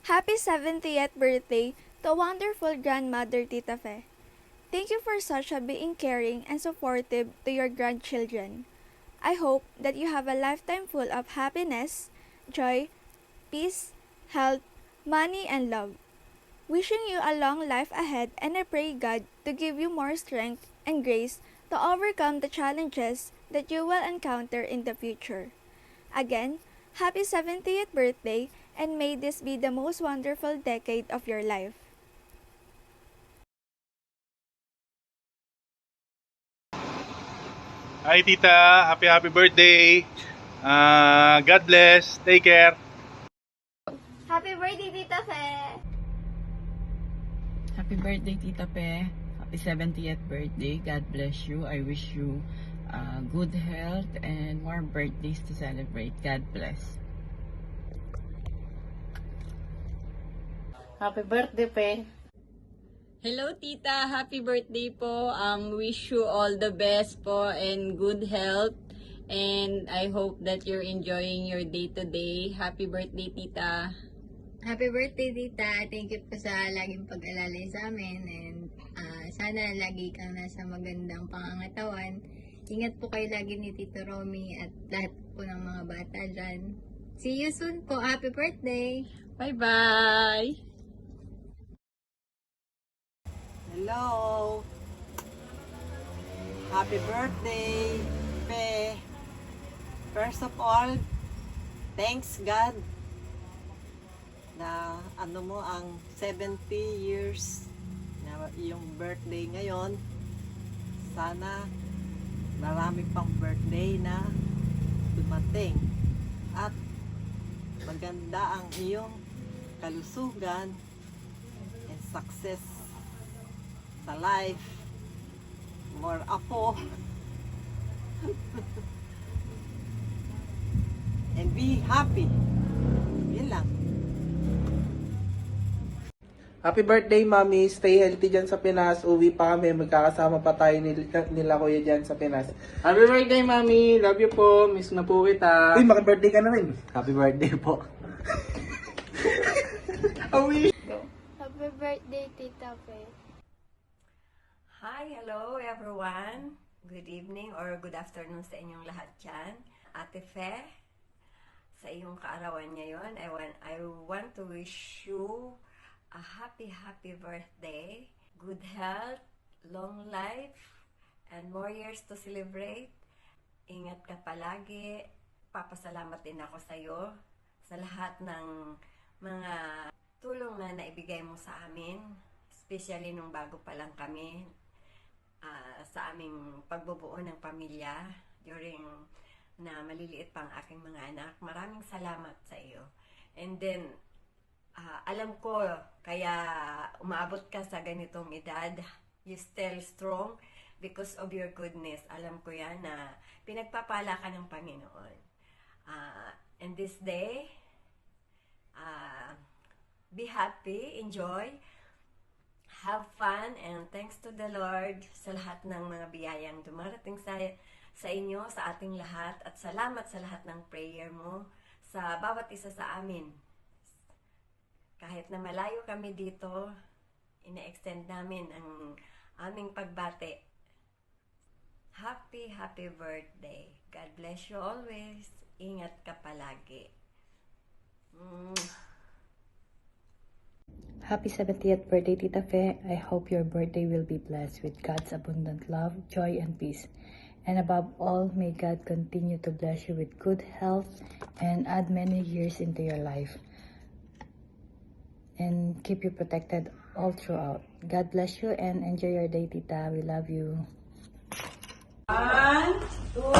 Happy 70th birthday to wonderful grandmother Tita Fe. Thank you for such a being caring and supportive to your grandchildren. I hope that you have a lifetime full of happiness, joy, peace, health, money, and love. Wishing you a long life ahead, and I pray God to give you more strength and grace to overcome the challenges that you will encounter in the future. Again, happy 70th birthday, and may this be the most wonderful decade of your life. Hi tita, happy birthday. God bless. Take care. Happy birthday, Tita Fe! Happy birthday, Tita Pe. Happy 70th birthday. God bless you. I wish you good health and more birthdays to celebrate. God bless. Happy birthday, Pe. Hello, Tita. Happy birthday po. Wish you all the best po and good health. And I hope that you're enjoying your day today. Happy birthday, Tita. Happy birthday, Tita. Thank you po sa laging pag-alalay sa amin. And sana lagi kang nasa magandang pangangatawan. Ingat po kayo lagi ni Tito Romy at lahat po ng mga bata dyan. See you soon po. Happy birthday! Bye-bye! Hello. Happy birthday, Pe. First of all, thanks God na ano mo ang 70 years na yung birthday ngayon. Sana marami pang birthday na dumating at maganda ang iyong kalusugan and success sa life, more apo and be happy. Yun lang. Happy birthday, Mami. Stay healthy dyan sa Pinas. Uwi pa kami. Magkakasama pa tayo nila kuya dyan sa Pinas. Happy birthday, Mami. Love you po. Miss na po kita. Uy, maki-birthday ka na rin. Happy birthday po. Happy birthday, Tita Fe. Hi, hello everyone. Good evening or good afternoon sa inyong lahat dyan. Ate Fe, sa iyong kaarawan ngayon, I want to wish you a happy birthday, good health, long life, and more years to celebrate. Ingat ka palagi. Papasalamat din ako sa iyo sa lahat ng mga tulong na naibigay mo sa amin, especially nung bago pa lang kami sa aming pagbubuo ng pamilya during na maliliit pang aking mga anak. Maraming salamat sa iyo. And then, alam ko, kaya umabot ka sa ganitong edad, you still strong because of your goodness. Alam ko yan na pinagpapala ka ng Panginoon. And this day, be happy, enjoy, have fun, and thanks to the Lord sa lahat ng mga biyayang dumarating sa inyo, sa ating lahat, at salamat sa lahat ng prayer mo sa bawat isa sa amin. Kahit na malayo kami dito, ina-extend namin ang aming pagbate. Happy birthday. God bless you always. Ingat ka palagi. Happy 70th birthday, Tita Fe. I hope your birthday will be blessed with God's abundant love, joy, and peace. And above all, may God continue to bless you with good health and add many years into your life. And keep you protected all throughout. God bless you and enjoy your day, Tita. We love you. 1, 2,